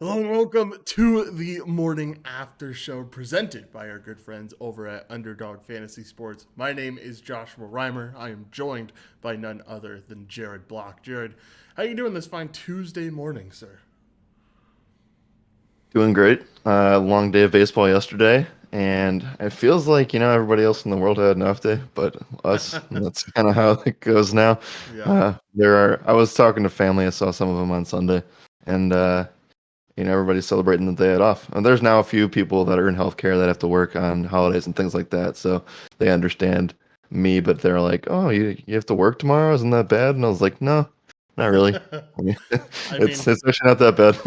Hello and welcome to the morning after show presented by our good friends over at Underdog Fantasy Sports. My name is Joshua Reimer. I am joined by none other than Jared Block. Jared, how you doing this fine Tuesday morning, sir? Doing great. Long day of baseball yesterday, and it feels like, everybody else in the world had an off day, but us, and that's kind of how it goes now. Yeah. I was talking to family, I saw some of them on Sunday, and, everybody's celebrating that they had off. And there's now a few people that are in healthcare that have to work on holidays and things like that, so they understand me, but they're like, oh, you have to work tomorrow? Isn't that bad? And I was like, no, not really. I mean, I it's, mean, it's actually not that bad.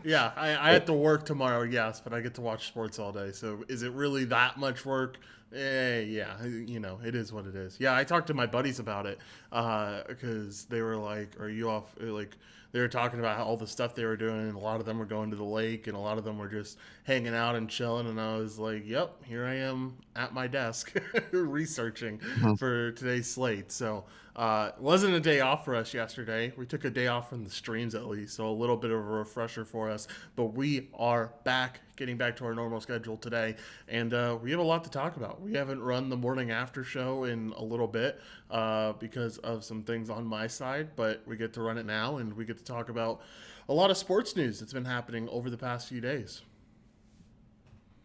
yeah, I have to work tomorrow, yes, but I get to watch sports all day. So is it really that much work? Yeah, it is what it is. Yeah, I talked to my buddies about it because they were like, "Are you off?" Like they were talking about all the stuff they were doing, and a lot of them were going to the lake, and a lot of them were just hanging out and chilling. And I was like, "Yep, here I am at my desk researching for today's slate." So it wasn't a day off for us yesterday. We took a day off from the streams at least, so a little bit of a refresher for us. But we are back, getting back to our normal schedule today, and we have a lot to talk about. We haven't run the morning after show in a little bit because of some things on my side, but we get to run it now, and we get to talk about a lot of sports news that's been happening over the past few days.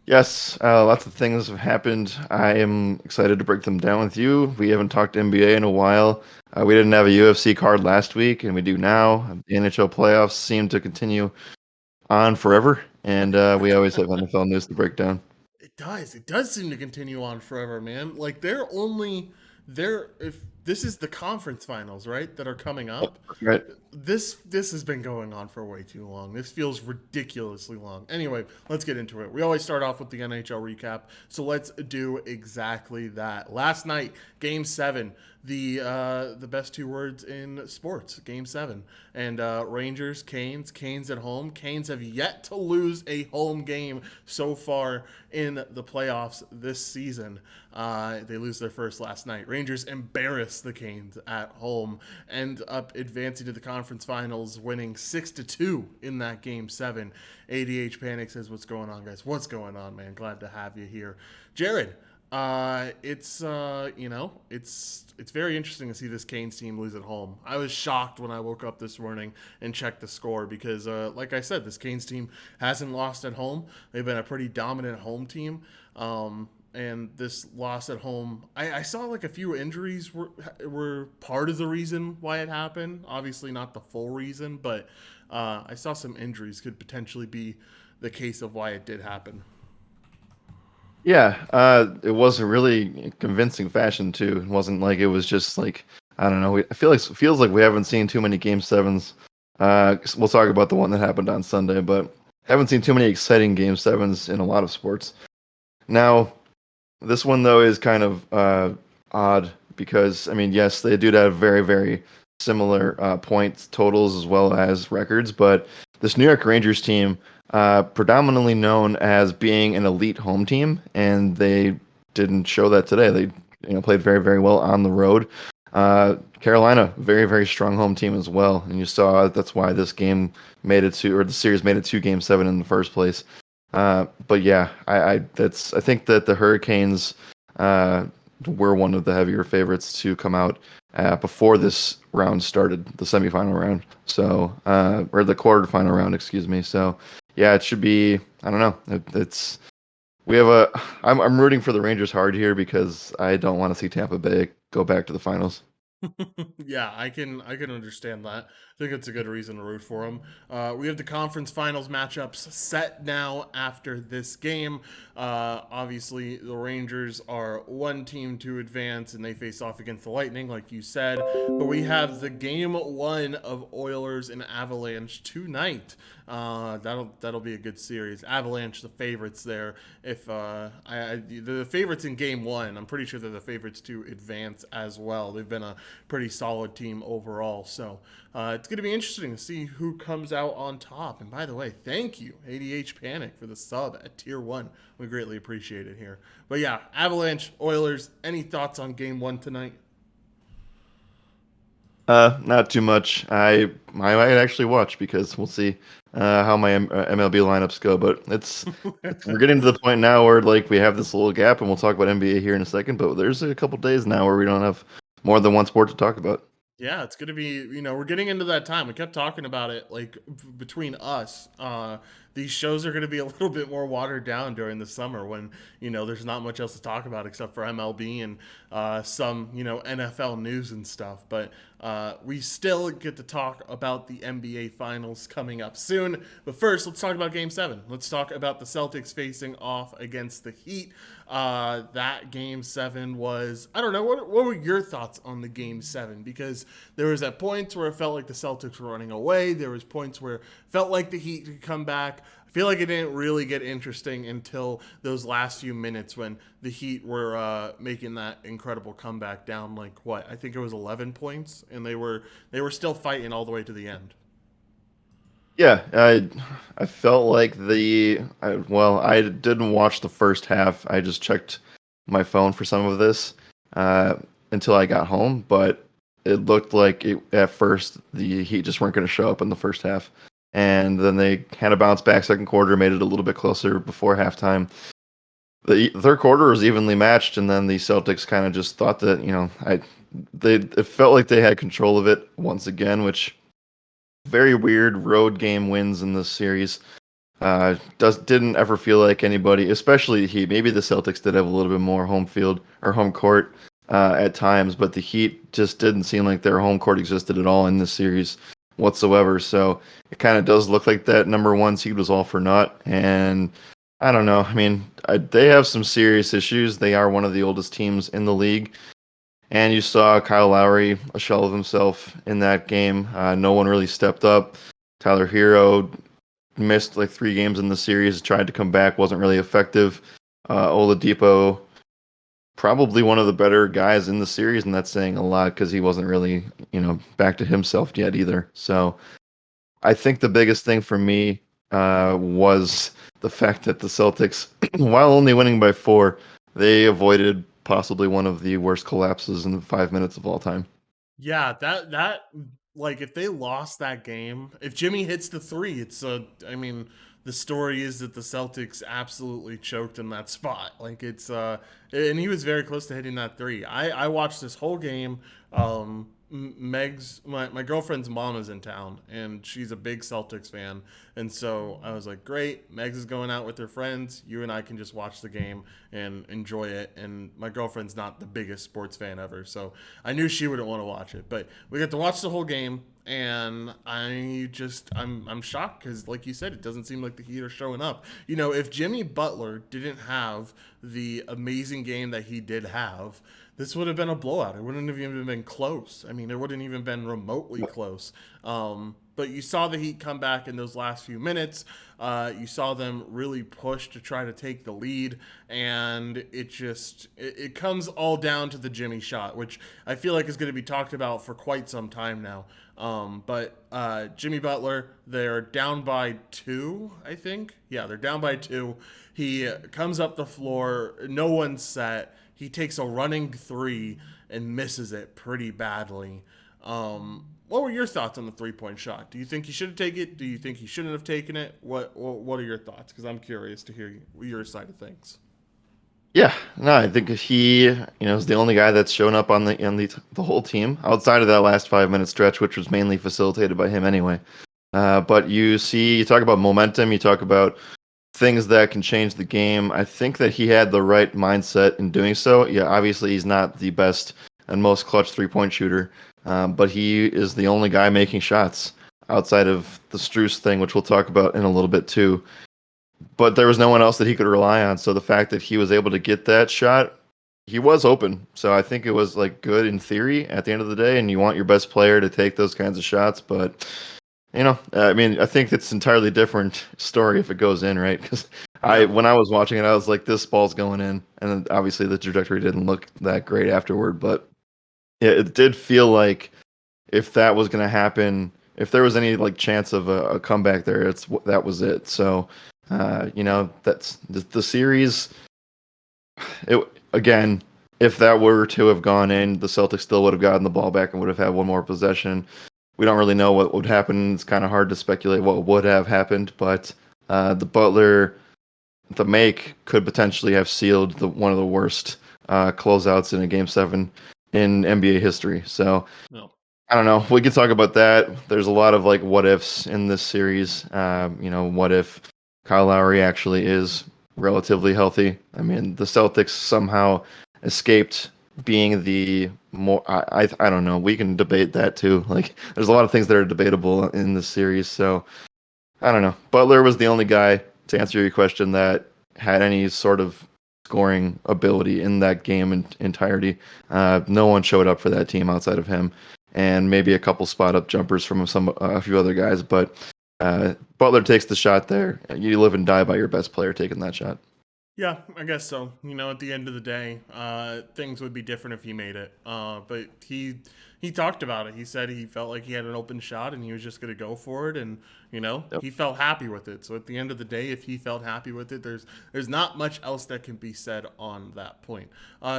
Yes, lots of things have happened. I am excited to break them down with you. We haven't talked NBA in a while. We didn't have a UFC card last week, and we do now. The NHL playoffs seem to continue on forever, and we always have NFL news to break down. It does. It does seem to continue on forever, man. Like they're if this is the conference finals, right, that are coming up. Right. This has been going on for way too long. This feels ridiculously long. Anyway, let's get into it. We always start off with the NHL recap, so let's do exactly that. Last night, Game 7, the best two words in sports, Game 7, and Rangers, Canes at home. Canes have yet to lose a home game so far in the playoffs this season. They lose their first last night. Rangers embarrass the Canes at home, end up advancing to the conference finals, winning 6-2 in that Game 7. ADH Panic says, "What's going on, guys? What's going on, man? Glad to have you here, Jared." It's very interesting to see this Canes team lose at home. I was shocked when I woke up this morning and checked the score because, like I said, this Canes team hasn't lost at home. They've been a pretty dominant home team. And this loss at home, I saw like a few injuries were part of the reason why it happened. Obviously, not the full reason, but I saw some injuries could potentially be the case of why it did happen. Yeah, it was a really convincing fashion too. It wasn't like it was just like I don't know. I feel like it feels like we haven't seen too many Game Sevens. We'll talk about the one that happened on Sunday, but haven't seen too many exciting Game Sevens in a lot of sports. Now, this one though is kind of odd because I mean, yes, they do have very, very similar points totals as well as records, but this New York Rangers team, predominantly known as being an elite home team, and they didn't show that today. They played very, very well on the road. Carolina, very, very strong home team as well, and you saw that's why this game made it to, or the series made it to Game 7 in the first place. But yeah, I think that the Hurricanes were one of the heavier favorites to come out before this round started, the semifinal round. So or the quarterfinal round, excuse me. So yeah, it should be. I don't know. It's we have a. I'm rooting for the Rangers hard here because I don't want to see Tampa Bay go back to the finals. Yeah, I can understand that. I think it's a good reason to root for them. We have the conference finals matchups set now after this game. Obviously, the Rangers are one team to advance, and they face off against the Lightning, like you said. But we have the game one of Oilers and Avalanche tonight. That'll be a good series. Avalanche, the favorites there. If the favorites in game one, I'm pretty sure they're the favorites to advance as well. They've been a pretty solid team overall. So it's going to be interesting to see who comes out on top. And by the way, thank you, ADH Panic, for the sub at tier one. We greatly appreciate it here. But yeah, Avalanche, Oilers, any thoughts on game one tonight? Not too much. I might actually watch because we'll see how my MLB lineups go. But it's we're getting to the point now where like we have this little gap, and we'll talk about NBA here in a second. But there's a couple days now where we don't have more than one sport to talk about. Yeah, it's gonna be. We're getting into that time. We kept talking about it, like between us. These shows are gonna be a little bit more watered down during the summer when there's not much else to talk about except for MLB and some NFL news and stuff. But we still get to talk about the NBA Finals coming up soon. But first, let's talk about Game 7. Let's talk about the Celtics facing off against the Heat. That Game 7 was, I don't know, what were your thoughts on the Game 7? Because there was at points where it felt like the Celtics were running away. There was points where it felt like the Heat could come back. I feel like it didn't really get interesting until those last few minutes when the Heat were making that incredible comeback down like what I think it was 11 points, and they were still fighting all the way to the end. Yeah, I felt like I didn't watch the first half. I just checked my phone for some of this uh, until I got home, but it looked like at first the Heat just weren't going to show up in the first half, and then they had a bounce back second quarter, made it a little bit closer before halftime. The third quarter was evenly matched, and then the Celtics kind of just thought that it felt like they had control of it once again, which very weird road game wins in this series. Didn't ever feel like anybody, especially the Heat. Maybe the Celtics did have a little bit more home field or home court at times, but the Heat just didn't seem like their home court existed at all in this series whatsoever. So it kind of does look like that number one seed was all for naught. And I don't know. I mean, they have some serious issues. They are one of the oldest teams in the league. And you saw Kyle Lowry, a shell of himself in that game. No one really stepped up. Tyler Hero missed like 3 games in the series, tried to come back, wasn't really effective. Oladipo, probably one of the better guys in the series, and that's saying a lot because he wasn't really, back to himself yet either. So I think the biggest thing for me was the fact that the Celtics, while only winning by 4, they avoided possibly one of the worst collapses in 5 minutes of all time. Yeah, that like if they lost that game, if Jimmy hits the three, I mean, the story is that the Celtics absolutely choked in that spot. Like and he was very close to hitting that three. I watched this whole game. Meg's my girlfriend's mom is in town and she's a big Celtics fan, and so I was like, great, Megs is going out with her friends, you and I can just watch the game and enjoy it. And my girlfriend's not the biggest sports fan ever, so I knew she wouldn't want to watch it, but we got to watch the whole game. And I'm shocked because, like you said, it doesn't seem like the Heat are showing up. If Jimmy Butler didn't have the amazing game that he did have, this would have been a blowout. It wouldn't have even been close. I mean, it wouldn't even been remotely close. But you saw the Heat come back in those last few minutes. You saw them really push to try to take the lead, and it comes all down to the Jimmy shot, which I feel like is going to be talked about for quite some time now. But Jimmy Butler, they're down by 2, I think. Yeah, they're down by 2. He comes up the floor, no one's set. He takes a running 3 and misses it pretty badly. What were your thoughts on the 3-point shot? Do you think he should have taken it? Do you think he shouldn't have taken it? What are your thoughts? Because I'm curious to hear your side of things. Yeah, no, I think he, is the only guy that's shown up on the whole team outside of that last 5 minute stretch, which was mainly facilitated by him anyway. But you talk about momentum, you talk about things that can change the game. I think that he had the right mindset in doing so. Yeah, obviously he's not the best and most clutch 3-point shooter, but he is the only guy making shots outside of the Struce thing, which we'll talk about in a little bit too. But there was no one else that he could rely on. So the fact that he was able to get that shot, he was open. So I think it was like good in theory at the end of the day. And you want your best player to take those kinds of shots, but I mean, I think it's entirely different story if it goes in, right? Because Yeah. when I was watching it, I was like, this ball's going in, and then obviously the trajectory didn't look that great afterward. But yeah, it did feel like if that was going to happen, if there was any like chance of a comeback there, that was it. So, that's the series. It again, if that were to have gone in, the Celtics still would have gotten the ball back and would have had one more possession. We don't really know what would happen. It's kind of hard to speculate what would have happened, but the Butler, the make could potentially have sealed one of the worst closeouts in a Game 7 in NBA history. So No. I don't know. We could talk about that. There's a lot of like what ifs in this series. What if Kyle Lowry actually is relatively healthy? I mean, the Celtics somehow escaped being the more. I don't know. We can debate that too. Like, there's a lot of things that are debatable in this series. So I don't know. Butler was the only guy, to answer your question, that had any sort of scoring ability in that game in entirety. No one showed up for that team outside of him, and maybe a couple spot up jumpers from a few other guys. But Butler takes the shot there. You live and die by your best player taking that shot. Yeah, I guess so. At the end of the day, things would be different if he made it. But he talked about it. He said he felt like he had an open shot and he was just going to go for it, and Yep. he felt happy with it. So at the end of the day, if he felt happy with it, there's not much else that can be said on that point.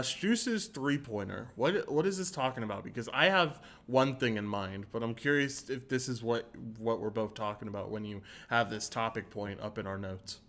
Struce's 3-pointer. What is this talking about? Because I have one thing in mind, but I'm curious if this is what we're both talking about when you have this topic point up in our notes.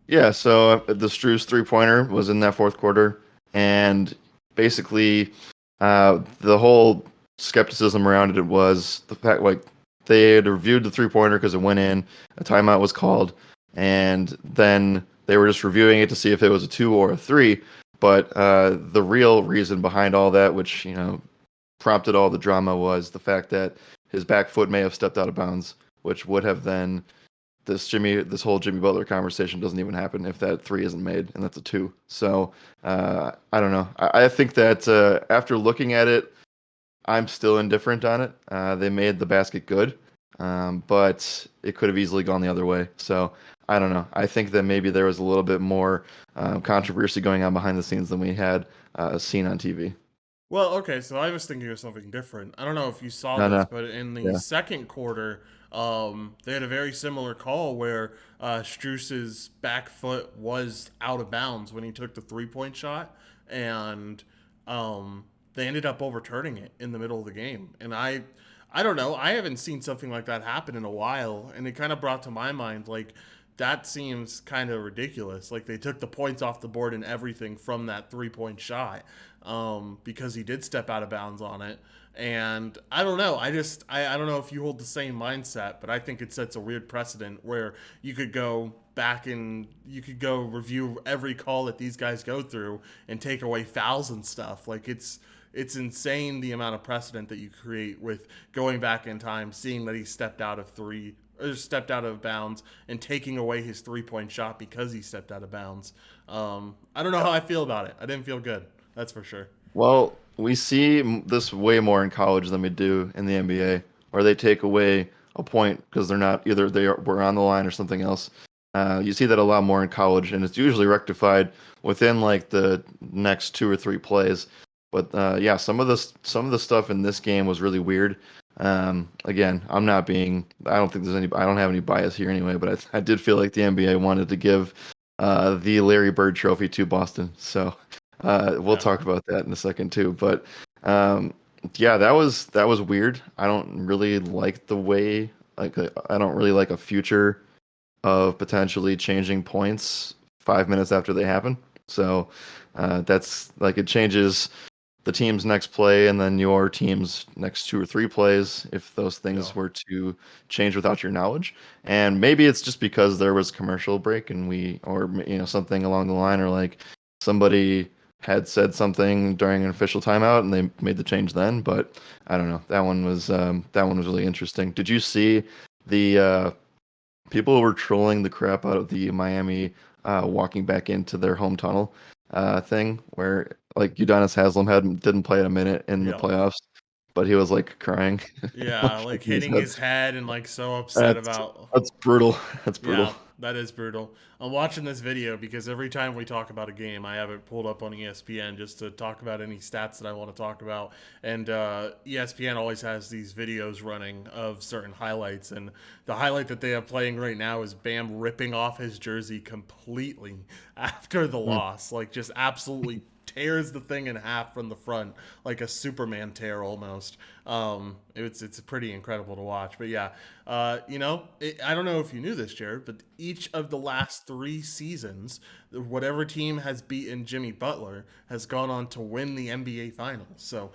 Yeah, so the Strus 3-pointer was in that fourth quarter, and basically, the whole skepticism around it was the fact like they had reviewed the 3-pointer because it went in, a timeout was called, and then they were just reviewing it to see if it was a 2 or a 3. But the real reason behind all that, which prompted all the drama, was the fact that his back foot may have stepped out of bounds, which would have then this whole Jimmy Butler conversation doesn't even happen if that 3 isn't made, and that's a 2. So I don't know. I think that after looking at it, I'm still indifferent on it. They made the basket good, but it could have easily gone the other way. So I don't know. I think that maybe there was a little bit more controversy going on behind the scenes than we had seen on TV. Well, okay, so I was thinking of something different. I don't know if you saw No, this, no, but in the yeah, second quarter, they had a very similar call where Struce's back foot was out of bounds when he took the 3-point shot, and they ended up overturning it in the middle of the game. And I don't know, I haven't seen something like that happen in a while, and it kind of brought to my mind like that seems kind of ridiculous. Like they took the points off the board and everything from that 3-point shot because he did step out of bounds on it. And I don't know. I don't know if you hold the same mindset, but I think it sets a weird precedent where you could go back and you could go review every call that these guys go through and take away fouls and stuff. Like it's insane the amount of precedent that you create with going back in time, seeing that he stepped out of three or stepped out of bounds and taking away his 3-point shot because he stepped out of bounds. I don't know how I feel about it. I didn't feel good. That's for sure. well, we see this way more in college than we do in the NBA, where they take away a point because they're not either were on the line or something else. You see that a lot more in college, and it's usually rectified within like the next 2 or 3 plays. But yeah, some of the stuff in this game was really weird. Again, I'm not being. I don't think there's any. I don't have any bias here anyway. But I did feel like the NBA wanted to give the Larry Bird Trophy to Boston. So we'll Yeah. talk about that in a second too. But yeah, that was weird. I don't really like the way. Like I don't really like a future of potentially changing points 5 minutes after they happen. So that's like it changes the team's next play and then your team's next 2 or 3 plays if those Yeah. things were to change without your knowledge. And maybe it's just because there was commercial break and or something along the line, or like somebody had said something during an official timeout and they made the change then. But I don't know. That one was really interesting. Did you see the people were trolling the crap out of the Miami walking back into their home tunnel thing, where like Udonis Haslam didn't play a minute in the Yeah. playoffs, but he was like crying, Yeah, like like shaking his hitting head. his head and like so upset That's about. that's brutal. That's brutal. Yeah, that is brutal. I'm watching this video because every time we talk about a game, I have it pulled up on ESPN just to talk about any stats that I want to talk about. And ESPN always has these videos running of certain highlights. And the highlight that they have playing right now is Bam ripping off his jersey completely after the Mm. loss. Like, just absolutely tears the thing in half from the front, like a Superman tear almost. It's pretty incredible to watch. But yeah, I don't know if you knew this, Jared, but each of the last 3 seasons, whatever team has beaten Jimmy Butler has gone on to win the NBA Finals. So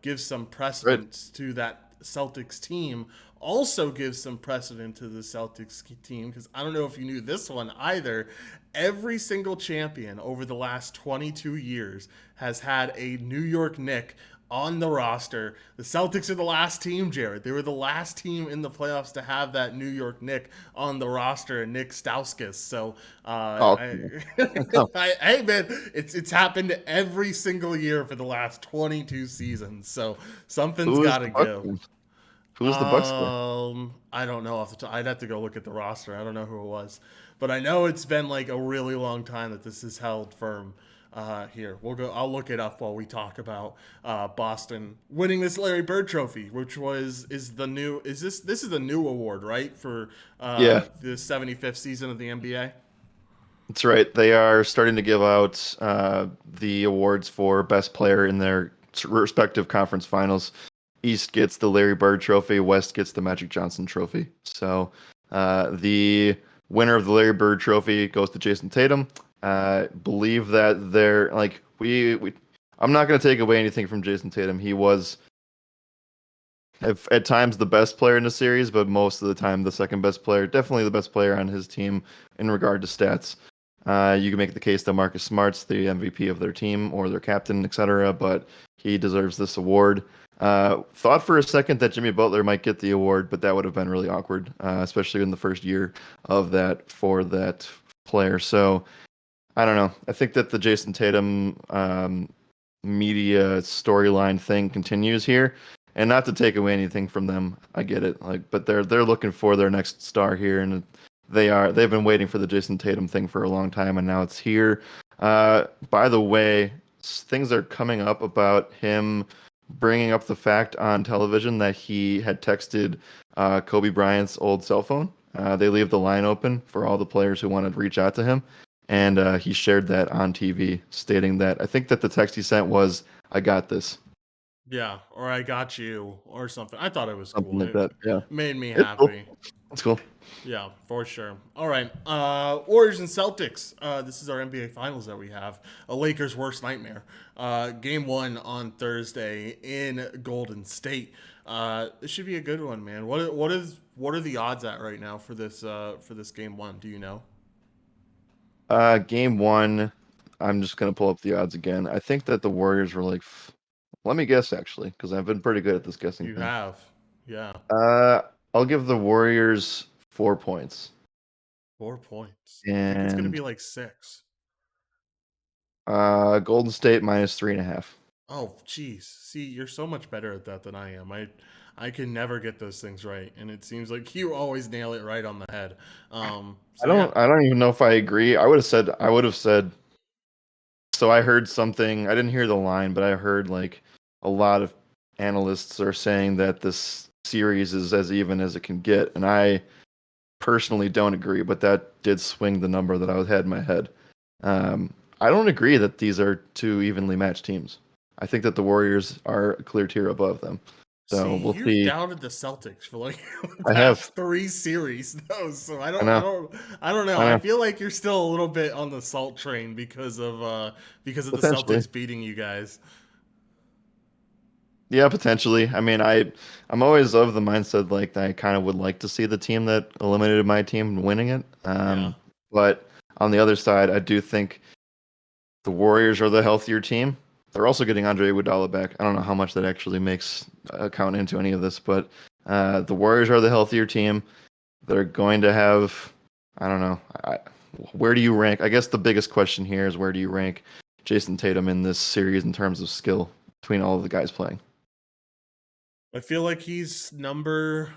gives some Right. precedence to that Celtics team. Also gives some precedent to the Celtics team because I don't know if you knew this one either. Every single champion over the last 22 years has had a New York Knick on the roster. The Celtics are the last team, Jared. They were the last team in the playoffs to have that New York Knick on the roster, and Nick Stauskas. So, Oh, hey man, it's happened every single year for the last 22 seasons. So something's who is got the to Bucks? go. Who is the Bucks guy? I don't know off the top. I'd have to go look at the roster. I don't know who it was, but I know it's been like a really long time that this is held firm. Here we'll go. I'll look it up while we talk about Boston winning this Larry Bird Trophy, which is the new. This is a new award, right, for Yeah, the 75th season of the NBA? that's right. They are starting to give out the awards for best player in their respective conference finals. East gets the Larry Bird Trophy. West gets the Magic Johnson Trophy. So the winner of the Larry Bird Trophy goes to Jayson Tatum. Believe that they're like we. I'm not going to take away anything from Jayson Tatum. He was at times the best player in the series, but most of the time the second best player. Definitely the best player on his team in regard to stats. You can make the case that Marcus Smart's the MVP of their team or their captain, etc., but he deserves this award. Thought for a second that Jimmy Butler might get the award, but that would have been really awkward, especially in the first year of that for that player. So I don't know. I think that the Jayson Tatum media storyline thing continues here, and not to take away anything from them. I get it, like, but they're looking for their next star here, and they've been waiting for the Jayson Tatum thing for a long time, and now it's here. By the way, things are coming up about him bringing up the fact on television that he had texted Kobe Bryant's old cell phone. They leave the line open for all the players who want to reach out to him, and he shared that on TV, stating that I think that the text he sent was, "I got this," Yeah, or I got you, or something. I thought it was something cool. like It that. Yeah, made me it's cool. happy. It's cool. Yeah, for sure. All right. Warriors and Celtics. This is our NBA Finals that we have. A Lakers' worst nightmare. Game one on Thursday in Golden State. This should be a good one, man. What are the odds at right now for this game one? Do you know? Game one, I'm just gonna pull up the odds again. I think that the Warriors were like, let me guess actually, because I've been pretty good at this guessing You thing. have. Yeah. Uh, I'll give the Warriors 4 points, 4 points. I think it's gonna and be like 6. Golden State minus 3.5. Oh, jeez. See, you're so much better at that than I am. I can never get those things right, and it seems like you always nail it right on the head. I So yeah, don't I don't even know if I agree. I would have said so. I heard something. I didn't hear the line, but I heard like a lot of analysts are saying that this series is as even as it can get, and I personally don't agree, but that did swing the number that I had in my head. I don't agree that these are two evenly matched teams. I think that the Warriors are a clear tier above them. see, So we'll you've see. doubted the Celtics for like the I have. past 3 series, though. So I know. I don't know. I I know. feel like you're still a little bit on the salt train because of the Potentially. Celtics beating you guys. Yeah, potentially. I mean, I'm always of the mindset like that I kind of would like to see the team that eliminated my team winning it. Yeah. But on the other side, I do think the Warriors are the healthier team. They're also getting Andre Iguodala back. I don't know how much that actually makes count into any of this, but the Warriors are the healthier team. They're going to have, I don't know, where do you rank? I guess the biggest question here is where do you rank Jayson Tatum in this series in terms of skill between all of the guys playing? I feel like he's number.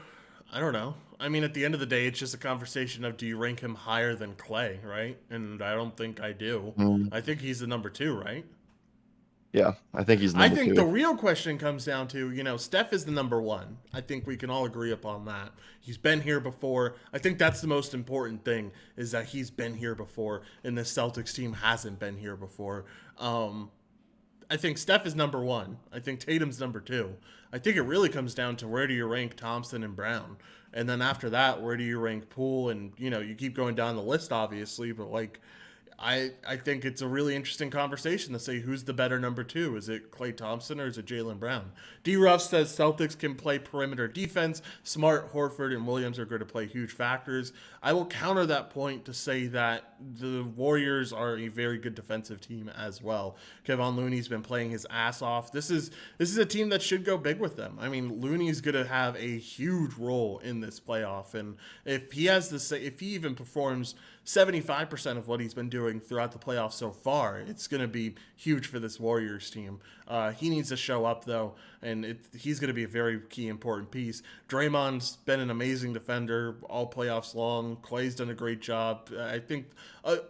I don't know. I mean, at the end of the day, it's just a conversation of do you rank him higher than Clay, right? And I don't think I do. Mm, I think he's the number two, right? yeah, I think he's I number think the two. real question comes down to, Steph is the number one. I think we can all agree upon that. He's been here before. I think that's the most important thing is that he's been here before, and the Celtics team hasn't been here before. I think Steph is number one. I think Tatum's number two. I think it really comes down to where do you rank Thompson and Brown, and then after that, where do you rank Poole? And you keep going down the list, obviously, but like I think it's a really interesting conversation to say who's the better number two. Is it Klay Thompson or is it Jaylen Brown? D. Ruff says Celtics can play perimeter defense. Smart, Horford, and Williams are going to play huge factors. I will counter that point to say that the Warriors are a very good defensive team as well. Kevon Looney's been playing his ass off. This is a team that should go big with them. I mean, Looney's going to have a huge role in this playoff, and if he even performs 75% of what he's been doing throughout the playoffs so far, it's going to be huge for this Warriors team. He needs to show up, though, and he's going to be a very key, important piece. Draymond's been an amazing defender all playoffs long. Clay's done a great job. I think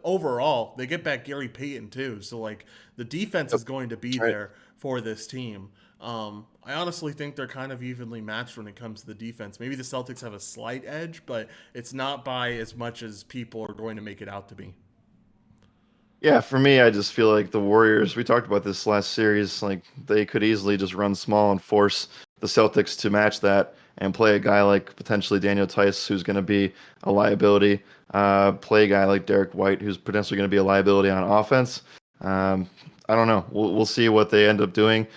overall, they get back Gary Payton, too. So, like, the defense is going to be there for this team. I honestly think they're kind of evenly matched when it comes to the defense. Maybe the Celtics have a slight edge, but it's not by as much as people are going to make it out to be. Yeah, for me, I just feel like the Warriors, we talked about this last series, like they could easily just run small and force the Celtics to match that and play a guy like potentially Daniel Tice, who's going to be a liability, play a guy like Derek White, who's potentially going to be a liability on offense. I don't know. We'll see what they end up doing.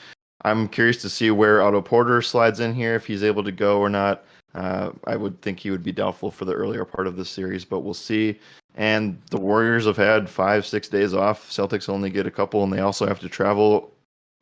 I'm curious to see where Otto Porter slides in here, if he's able to go or not. I would think he would be doubtful for the earlier part of the series, but we'll see. And the Warriors have had 5-6 days off. Celtics only get a couple, and they also have to travel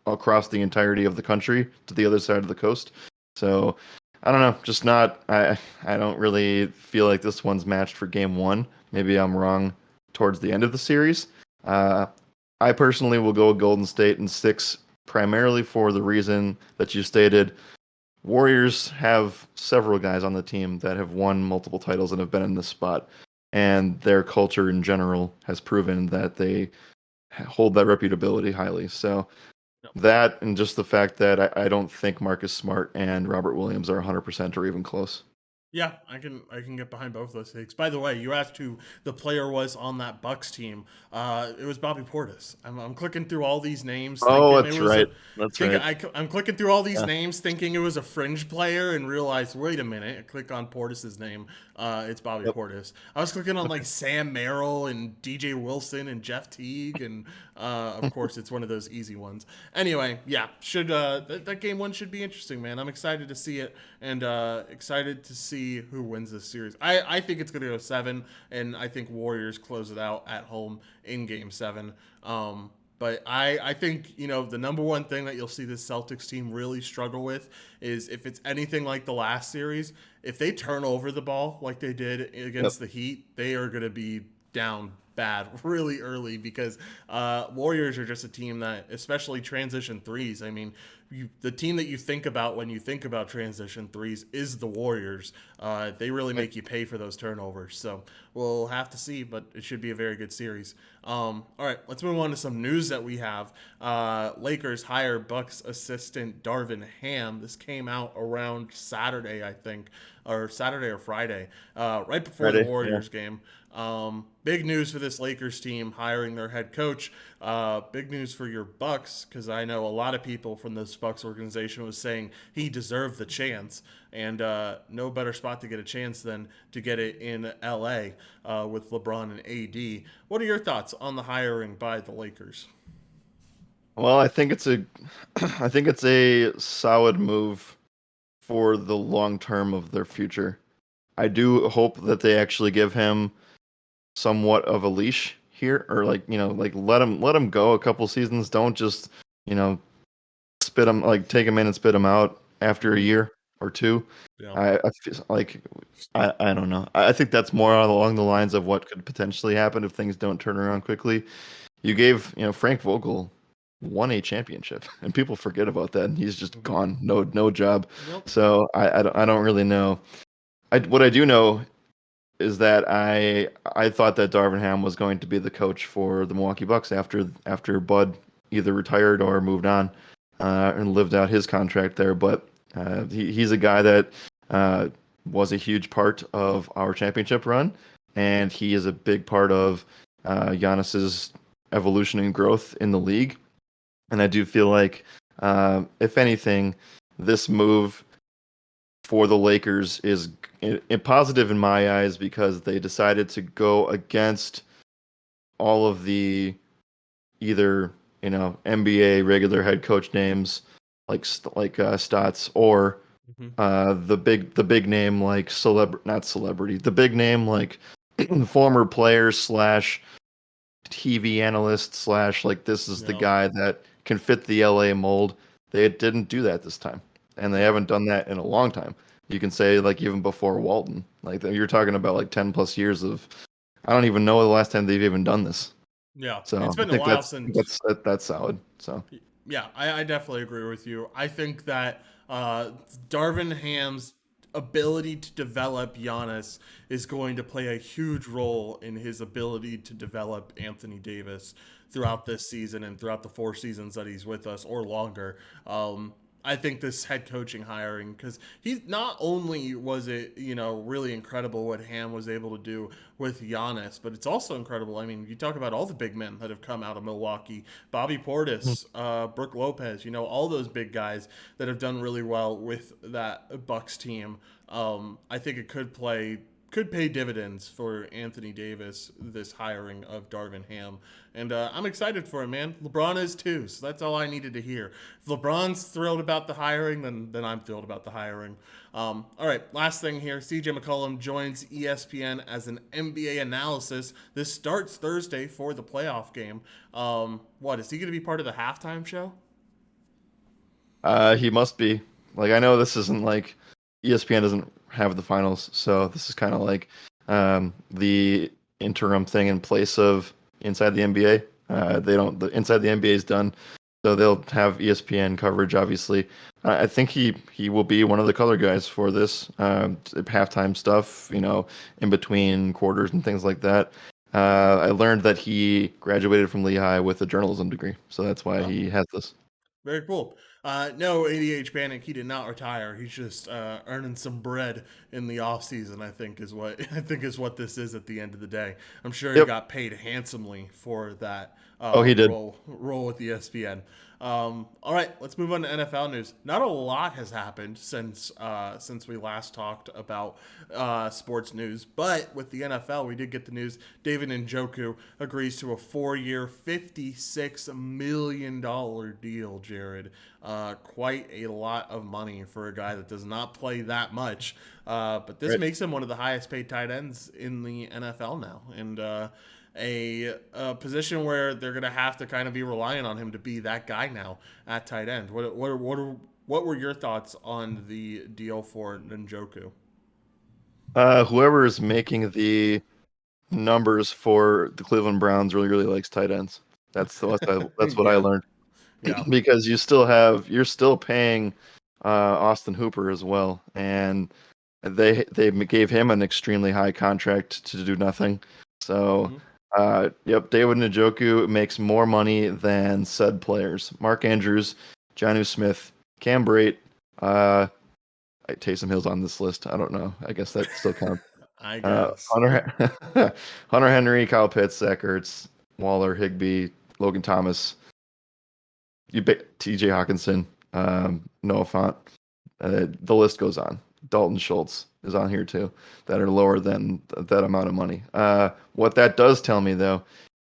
across the entirety of the country to the other side of the coast. So I don't know, just not. I don't really feel like this one's matched for game one. Maybe I'm wrong towards the end of the series. I personally will go Golden State in six, primarily for the reason that you stated. Warriors have several guys on the team that have won multiple titles and have been in this spot, and their culture in general has proven that they hold that reputability highly. So that, and just the fact that I don't think Marcus Smart and Robert Williams are 100% or even close. Yeah, I can get behind both those takes. By the way, you asked who the player was on that Bucks team. It was Bobby Portis. I'm clicking through all these names, Oh, thinking it that's was right. a. That's Think right. I'm clicking through all these Yeah. names, thinking it was a fringe player, and realize, wait a minute. I click on Portis's name. It's Bobby Yep. Portis. I was clicking on like Sam Merrill and DJ Wilson and Jeff Teague, and of course it's one of those easy ones. Anyway, yeah, should that game one should be interesting, man. I'm excited to see it, and excited to see who wins this series. I think it's going to go seven, and I think Warriors close it out at home in game seven. But I think, the number one thing that you'll see this Celtics team really struggle with is if it's anything like the last series, if they turn over the ball like they did Yep. against the Heat, they are going to be down bad really early because Warriors are just a team that, especially transition threes. I mean, the team that you think about when you think about transition threes is the Warriors. They really make you pay for those turnovers. So we'll have to see, but it should be a very good series. All right, let's move on to some news that we have. Lakers hire Bucks assistant Darvin Ham. This came out around Saturday, I think, or Saturday or Friday, right before the Ready? Yeah. Warriors game. Big news for this Lakers team hiring their head coach. Big news for your Bucks, because I know a lot of people from this Bucks organization was saying he deserved the chance, and no better spot to get a chance than to get it in LA with LeBron and AD. What are your thoughts on the hiring by the Lakers? Well, I think it's a, I think it's a solid move for the long term of their future. I do hope that they actually give him somewhat of a leash here, or like like let him go a couple seasons. Don't just you know spit him, like take him in and spit him out after a year or two. Yeah. I feel like I don't know. I think that's more along the lines of what could potentially happen if things don't turn around quickly. You gave Frank Vogel won a championship, and people forget about that, and he's just Mm-hmm. gone, no job. Yep. So I don't really know. What I do know is that I thought that Darvin Ham was going to be the coach for the Milwaukee Bucks after Bud either retired or moved on and lived out his contract there. But he's a guy that was a huge part of our championship run, and he is a big part of Giannis's evolution and growth in the league. And I do feel like, if anything, this move for the Lakers is positive in my eyes because they decided to go against all of the either NBA regular head coach names like Stotts or Mhm. the big name like not celebrity, the big name like former players slash TV analyst slash like this is the Yeah. guy that can fit the LA mold. They didn't do that this time, and they Yeah. haven't done that in a long time. You can say like even before Walton, like you're talking about like 10 plus years of. I don't even know the last time they've even done this. Yeah. So It's I been a think while I think since. that's solid. So Yeah, I definitely agree with you. I think that Darvin Ham's ability to develop Giannis is going to play a huge role in his ability to develop Anthony Davis throughout this season and throughout the 4 seasons that he's with us or longer. I think this head coaching hiring, because he's not only was it really incredible what Ham was able to do with Giannis, but it's also incredible. I mean, you talk about all the big men that have come out of Milwaukee, Bobby Portis, Brooke Lopez, all those big guys that have done really well with that Bucks team. I think it could pay dividends for Anthony Davis, this hiring of Darvin Ham. And I'm excited for him, man. LeBron is too, so that's all I needed to hear. If LeBron's thrilled about the hiring, then I'm thrilled about the hiring. All right, last thing here. CJ McCollum joins ESPN as an NBA analysis. This starts Thursday for the playoff game. What, is he going to be part of the halftime show? he must be like I know this isn't like ESPN doesn't have the finals, so this is kind of like the interim thing in place of Inside the NBA. They don't the Inside the NBA is done, so they'll have ESPN coverage. Obviously, I think he will be one of the color guys for this halftime stuff. In between quarters and things like that. I learned that he graduated from Lehigh with a journalism degree, so that's why Oh, he has this. very cool. No, ADH Panic, he did not retire. He's just earning some bread in the off season. I think is what this is at the end of the day. I'm sure he Yep. got paid handsomely for that Oh, he did. role with ESPN. All right, let's move on to NFL news. Not a lot has happened since we last talked about sports news, but with the NFL, we did get the news. David Njoku agrees to a 4-year, $56 million deal. Jared, quite a lot of money for a guy that does not play that much. But this Right. makes him one of the highest paid tight ends in the NFL now, and a position where they're going to have to kind of be relying on him to be that guy now at tight end. What were your thoughts on the deal for Njoku? Whoever is making the numbers for the Cleveland Browns really, really likes tight ends. That's what I Yeah, learned. yeah. Because you're still paying Austin Hooper as well, and they gave him an extremely high contract to do nothing. So, Mm-hmm. yep, David Njoku makes more money than said players: Mark Andrews, Jonnu Smith, Cam Brate, uh, Taysom Hill's on this list. I don't know. I guess that still counts. I guess. Hunter Hunter Henry, Kyle Pitts, Zach Ertz, Waller, Higbee, Logan Thomas, T.J. Hawkinson, Noah Fant. The list goes on. Dalton Schultz is on here too, that are lower than that amount of money. What that does tell me though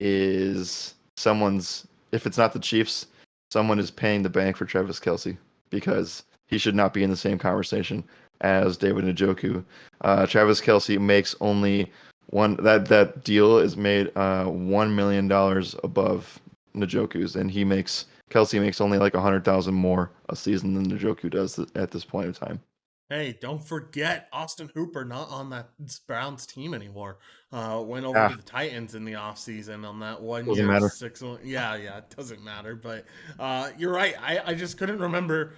is if it's not the Chiefs, someone is paying the bank for Travis Kelce because he should not be in the same conversation as David Njoku. Travis Kelce makes only that deal is made $1 million above Njoku's, and Kelsey makes only like 100,000 more a season than Njoku does at this point in time. Hey, don't forget Austin Hooper not on that Browns team anymore. Went over Ah, to the Titans in the offseason on that one doesn't year matter. six. Yeah, it doesn't matter. But you're right. I just couldn't remember.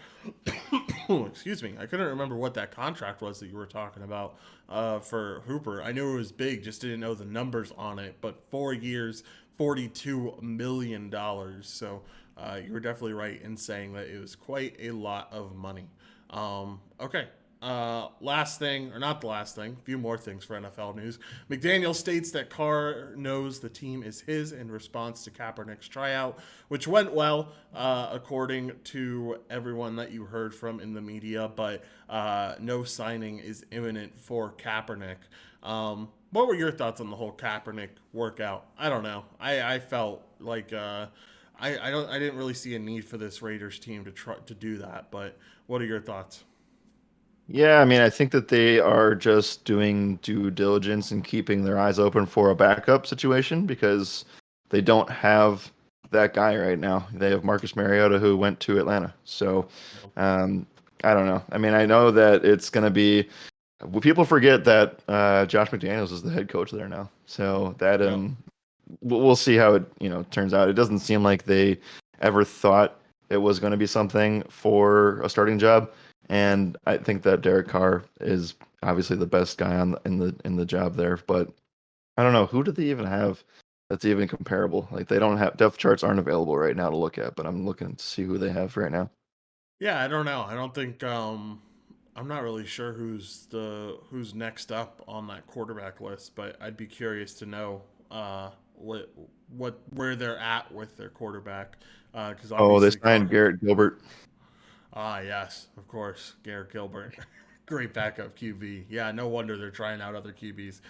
Excuse me. I couldn't remember what that contract was that you were talking about for Hooper. I knew it was big, just didn't know the numbers on it. But 4 years, $42 million. So you were definitely right in saying that it was quite a lot of money. Okay. Last thing, or not the last thing, a few more things for NFL news. McDaniel states that Carr knows the team is his in response to Kaepernick's tryout, which went well, according to everyone that you heard from in the media, but no signing is imminent for Kaepernick. What were your thoughts on the whole Kaepernick workout? I don't know. I felt like I didn't really see a need for this Raiders team to try to do that. But what are your thoughts? Yeah, I mean, I think that they are just doing due diligence and keeping their eyes open for a backup situation because they don't have that guy right now. They have Marcus Mariota who went to Atlanta. So, No. um, I don't know. I mean, I know that it's going to be. Well, people forget that Josh McDaniels is the head coach there now. So that Yep. we'll see how it turns out. It doesn't seem like they ever thought it was going to be something for a starting job, and I think that Derek Carr is obviously the best guy in the job there. But I don't know, who do they even have that's even comparable. Like they don't have depth charts aren't available right now to look at, but I'm looking to see who they have right now. Yeah, I don't know. I don't think I'm not really sure who's next up on that quarterback list, but I'd be curious to know what where they're at with their quarterback because Oh, they obviously signed Carr. Garrett Gilbert. Ah, yes, of course, Garrett Gilbert. Great backup QB. Yeah, no wonder they're trying out other QBs.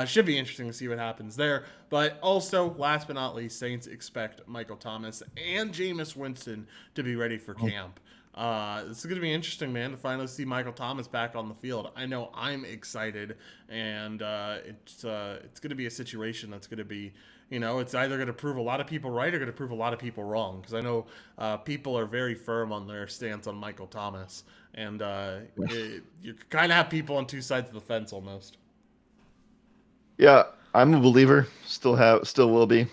Should be interesting to see what happens there. But also, last but not least, Saints expect Michael Thomas and Jameis Winston to be ready for camp. This is going to be interesting, man, to finally see Michael Thomas back on the field. I know I'm excited, and it's going to be a situation that's going to be, it's either going to prove a lot of people right or going to prove a lot of people wrong. Because I know people are very firm on their stance on Michael Thomas, and you kind of have people on two sides of the fence almost. Yeah, I'm a believer. Still will be.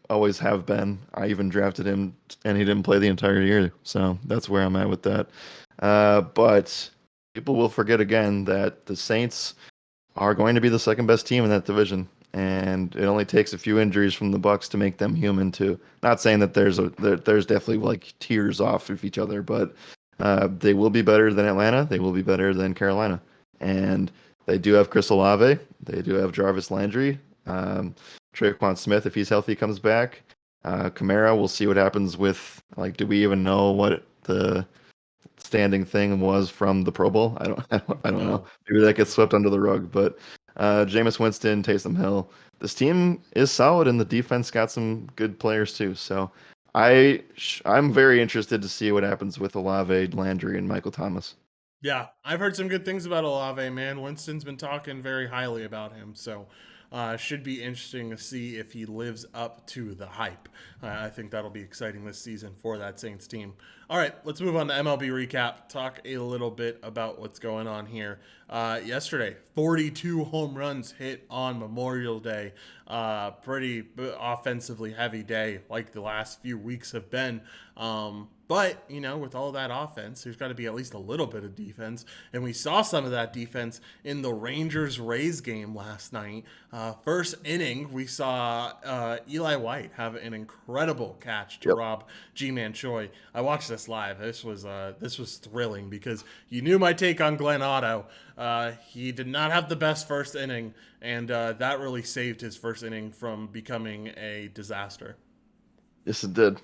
Always have been. I even drafted him, and he didn't play the entire year. So that's where I'm at with that. But people will forget again that the Saints are going to be the second best team in that division, and it only takes a few injuries from the Bucks to make them human too. Not saying that there's definitely like tiers off of each other, but they will be better than Atlanta. They will be better than Carolina, and they do have Chris Olave. They do have Jarvis Landry. Traquan Smith, if he's healthy, comes back. Kamara, we'll see what happens with like. Do we even know what the standing thing was from the Pro Bowl? I don't know. No. Maybe that gets swept under the rug. But Jameis Winston, Taysom Hill, this team is solid, and the defense got some good players too. So I'm very interested to see what happens with Olave, Landry, and Michael Thomas. Yeah, I've heard some good things about Olave, man. Winston's been talking very highly about him, so should be interesting to see if he lives up to the hype. I think that'll be exciting this season for that Saints team. All right, let's move on to MLB recap. Talk a little bit about what's going on here. Yesterday, 42 home runs hit on Memorial Day. Pretty offensively heavy day, like the last few weeks have been. But, with all that offense, there's got to be at least a little bit of defense. And we saw some of that defense in the Rangers Rays game last night. First inning, we saw Eli White have an incredible catch to Yep. rob G-Man Choi. I watched this live. This was thrilling because you knew my take on Glenn Otto. He did not have the best first inning, and that really saved his first inning from becoming a disaster. Yes, it did.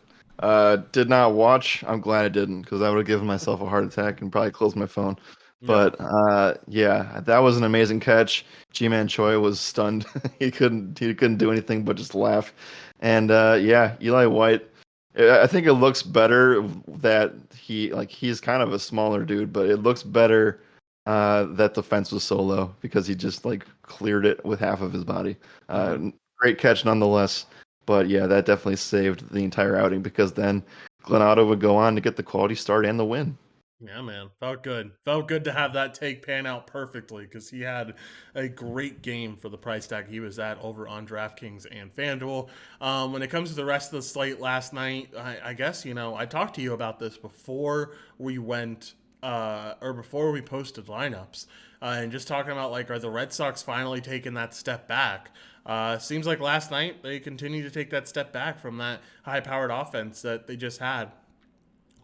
Did not watch. I'm glad I didn't because I would have given myself a heart attack and probably closed my phone. Yep. But yeah, that was an amazing catch. G-Man Choi was stunned. He couldn't do anything but just laugh. And yeah, Eli White. I think it looks better that he's kind of a smaller dude, but it looks better that the fence was so low because he just like cleared it with half of his body. Mm-hmm. Great catch nonetheless. But yeah, that definitely saved the entire outing because then Glenn Otto would go on to get the quality start and the win. Yeah, man. Felt good. Felt good to have that take pan out perfectly because he had a great game for the price tag he was at over on DraftKings and FanDuel. When it comes to the rest of the slate last night, I guess, I talked to you about this before we went, or before we posted lineups, and just talking about, like, are the Red Sox finally taking that step back? Seems like last night they continue to take that step back from that high powered offense that they just had.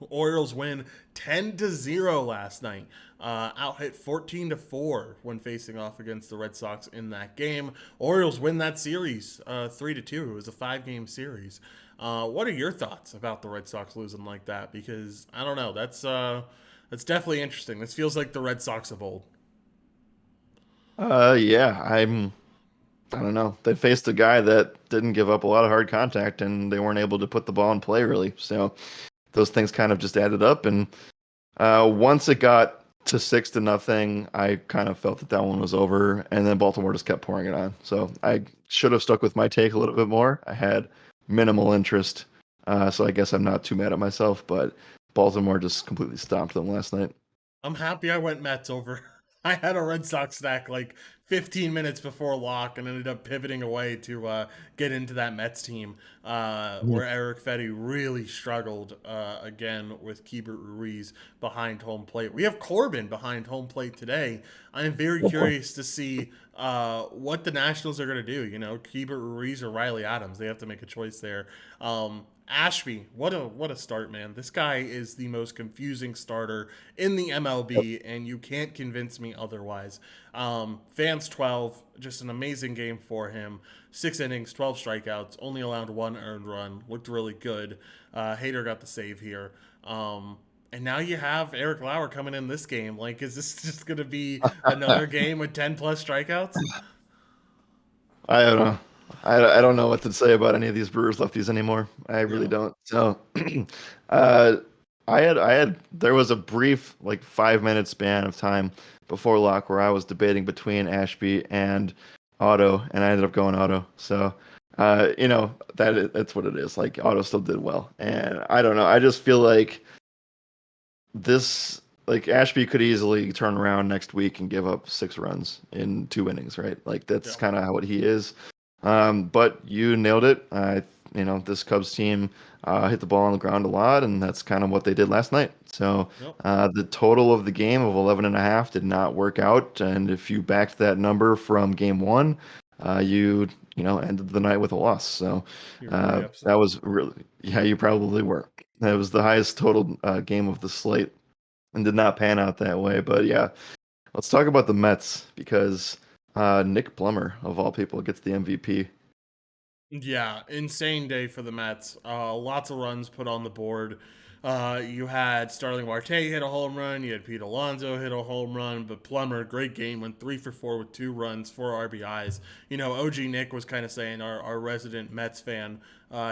Orioles win 10-0 last night. Out hit 14-4 when facing off against the Red Sox in that game. Orioles win that series 3-2. It was a 5-game series. What are your thoughts about the Red Sox losing like that? Because I don't know. That's definitely interesting. This feels like the Red Sox of old. Yeah, I don't know. They faced a guy that didn't give up a lot of hard contact, and they weren't able to put the ball in play really. So those things kind of just added up. And once it got to 6-0, I kind of felt that that one was over. And then Baltimore just kept pouring it on. So I should have stuck with my take a little bit more. I had minimal interest, so I guess I'm not too mad at myself. But Baltimore just completely stomped them last night. I'm happy I went Mets over. I had a Red Sox stack like 15 minutes before lock and ended up pivoting away to get into that Mets team where Eric Fetty really struggled again with Keibert Ruiz behind home plate. We have Corbin behind home plate today. I am very curious to see what the Nationals are going to do. You know, Keibert Ruiz or Riley Adams. They have to make a choice there. Ashby, what a start, man! This guy is the most confusing starter in the Yep. MLB, and you can't convince me otherwise. Fans 12, just an amazing game for him. 6 innings, 12 strikeouts, only allowed 1 earned run. Looked really good. Hader got the save here. And now you have Eric Lauer coming in this game. Like, is this just going to be another game with 10 plus strikeouts? I don't know. I don't know what to say about any of these Brewers lefties anymore. I really Yeah. don't. So, uh, I had there was a brief like 5 minute span of time before lock where I was debating between Ashby and Otto, and I ended up going Otto. So, that's what it is. Like Otto still did well, and I don't know. I just feel like this like Ashby could easily turn around next week and give up 6 runs in 2 innings, right? Like that's Yeah. kind of what he is. But you nailed it. This Cubs team hit the ball on the ground a lot, and that's kind of what they did last night. So Yep. the total of the game of 11.5 did not work out, and if you backed that number from game one, you ended the night with a loss. So You're really that upset. was really, yeah, you probably were. That was the highest total game of the slate and did not pan out that way. But yeah, let's talk about the Mets because Nick Plummer, of all people, gets the MVP. Yeah, insane day for the Mets. Lots of runs put on the board. You had Starling Marte hit a home run. You had Pete Alonso hit a home run. But Plummer, great game, went 3 for 4 with 2 runs, 4 RBIs. You know, OG Nick was kind of saying, our resident Mets fan,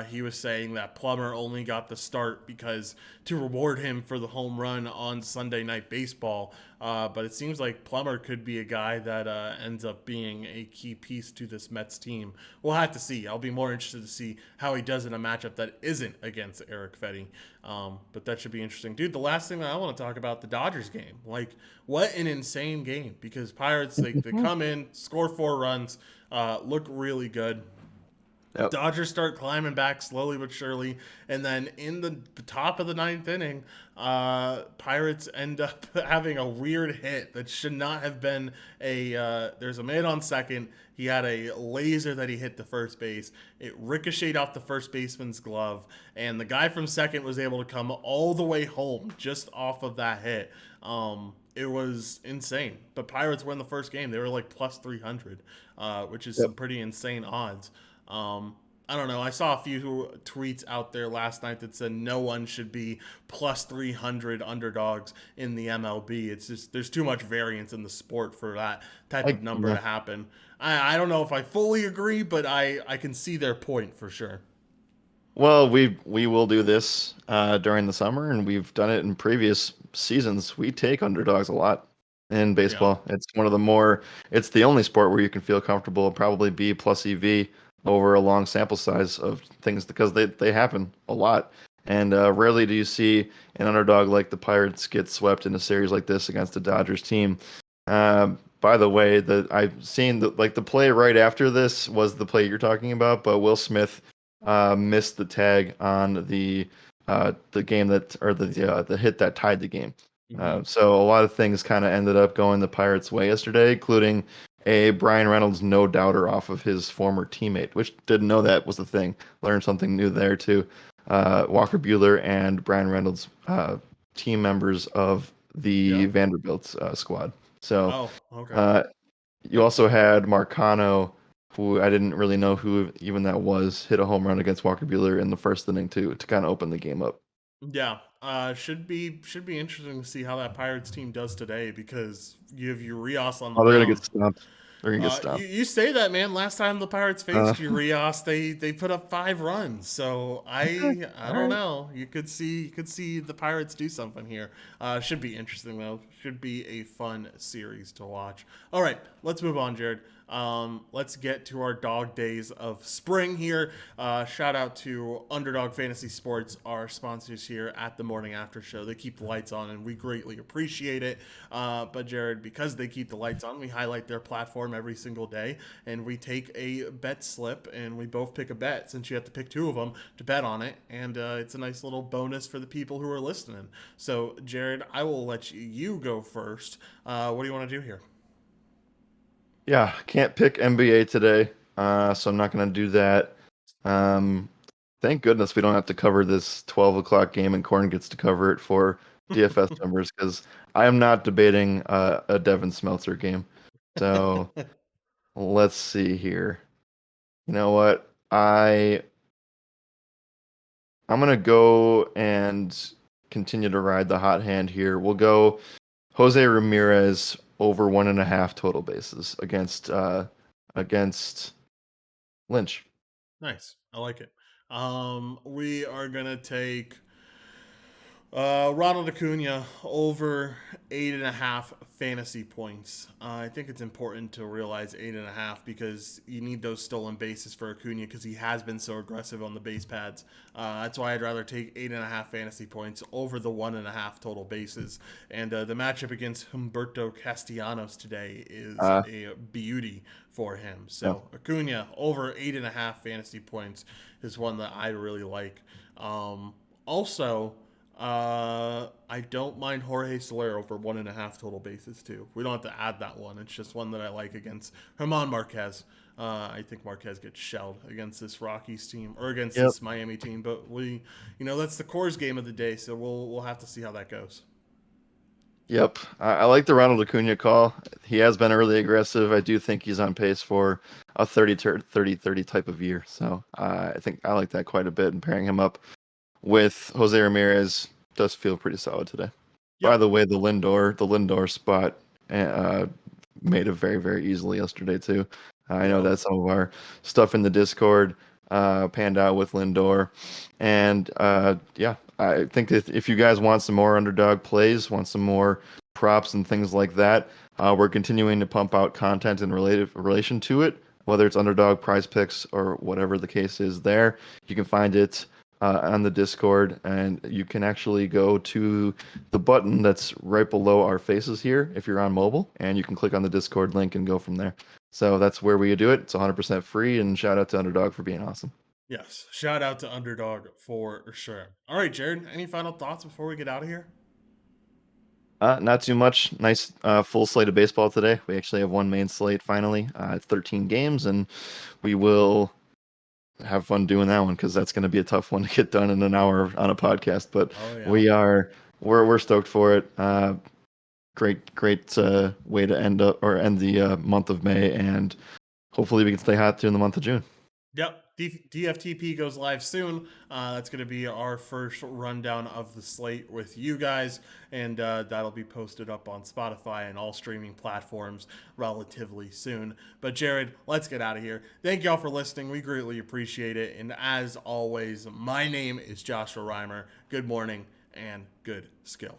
he was saying that Plummer only got the start because to reward him for the home run on Sunday Night Baseball. But it seems like Plummer could be a guy that ends up being a key piece to this Mets team. We'll have to see. I'll be more interested to see how he does in a matchup that isn't against Eric Fetty. But that should be interesting. Dude, the last thing that I want to talk about, the Dodgers game. Like, what an insane game. Because Pirates, they come in, score 4 runs, look really good. Yep. Dodgers start climbing back slowly but surely, and then in the top of the ninth inning, Pirates end up having a weird hit that should not have been a. There's a man on second. He had a laser that he hit the first base. It ricocheted off the first baseman's glove, and the guy from second was able to come all the way home just off of that hit. It was insane. But Pirates win the first game. They were like plus 300, which is Yep. some pretty insane odds. I don't know. I saw a few tweets out there last night that said no one should be plus 300 underdogs in the MLB. It's just there's too much variance in the sport for that type of number Yeah. to happen. I don't know if I fully agree, but I can see their point for sure. Well, we will do this during the summer, and we've done it in previous seasons. We take underdogs a lot in Yeah. baseball. It's one of the more. It's the only sport where you can feel comfortable and probably be plus EV over a long sample size of things because they happen a lot. And rarely do you see an underdog like the Pirates get swept in a series like this against a Dodgers team. By the way, I've seen the play right after this was the play you're talking about, but Will Smith missed the tag on the game that or the hit that tied the game. Hmm. So a lot of things kind of ended up going the Pirates' way yesterday, including a Brian Reynolds no doubter off of his former teammate, which didn't know that was the thing. Learned something new there too. Walker Bueller and Brian Reynolds, team members of the Yeah. Vanderbilt squad. So Oh, okay. uh, you Yep. also had Marcano, who I didn't really know who even that was, hit a home run against Walker Bueller in the first inning to kind of open the game up. Yeah, should be interesting to see how that Pirates team does today because you have Urias on the Oh, they're gonna get mound. stomped. They're gonna get You stomped. you say that, man. Last time the Pirates Uh, faced Urias, they put up 5 runs. So okay, I all don't right. know. You could see the Pirates do something here. Should be interesting though. Should be a fun series to watch. All right, let's move on, Jared. Let's get to our dog days of spring here. Shout out to Underdog Fantasy Sports, our sponsors here at the Morning After Show. They keep the lights on, and we greatly appreciate it. But Jared, because they keep the lights on, we highlight their platform every single day, and we take a bet slip, and we both pick a bet since you have to pick two of them to bet on it, and it's a nice little bonus for the people who are listening. So, Jared, I will let you go first. What do you want to do here? Yeah, can't pick NBA today, so I'm not gonna do that. Um, thank goodness we don't have to cover this 12 o'clock game, and Corn gets to cover it for DFS members because I am not debating a Devin Smeltzer game. So let's see here. You know what? I'm gonna go and continue to ride the hot hand here. We'll go Jose Ramirez over 1.5 total bases against Lynch. Nice. I like it. We are gonna take Ronald Acuna over 8.5 fantasy points. I think it's important to realize 8.5 because you need those stolen bases for Acuna because he has been so aggressive on the base pads. That's why I'd rather take 8.5 fantasy points over the 1.5 total bases. And the matchup against Humberto Castellanos today is Uh, a beauty for him. yeah. So Acuna over 8.5 fantasy points is one that I really like. Also, I don't mind Jorge Soler for 1.5 total bases too. We don't have to add that one. It's just one that I like against Herman Marquez. I think Marquez gets shelled against this Rockies team or against Yep. this Miami team, but that's the Coors game of the day, so we'll have to see how that goes. Yep. I like the Ronald Acuna call. He has been really aggressive. I do think he's on pace for a 30-30 type of year. So I think I like that quite a bit. And pairing him up with Jose Ramirez does feel pretty solid today. By Yep. the way, the Lindor spot uh, made it very, very easily yesterday too. I know Yep. that some of our stuff in the Discord panned out with Lindor, and yeah, I think that if you guys want some more underdog plays, want some more props and things like that, we're continuing to pump out content in relation to it, whether it's underdog prize picks or whatever the case is. There, you can find it on the Discord, and you can actually go to the button that's right below our faces here if you're on mobile, and you can click on the Discord link and go from there. So that's where we do it. It's 100% free, and shout out to Underdog for being awesome. Yes. Shout out to Underdog for sure. All right, Jared. Any final thoughts before we get out of here? Not too much. Nice full slate of baseball today. We actually have one main slate finally. It's 13 games, and we will have fun doing that one because that's going to be a tough one to get done in an hour on a podcast. But Oh yeah. we are we're stoked for it. Great way to end the month of May, and hopefully we can stay hot during the month of June. Yep, DFTP goes live soon. That's going to be our first rundown of the slate with you guys, and that'll be posted up on Spotify and all streaming platforms relatively soon. But Jared, let's get out of here. Thank y'all for listening. We greatly appreciate it. And as always, my name is Joshua Reimer. Good morning and good skill.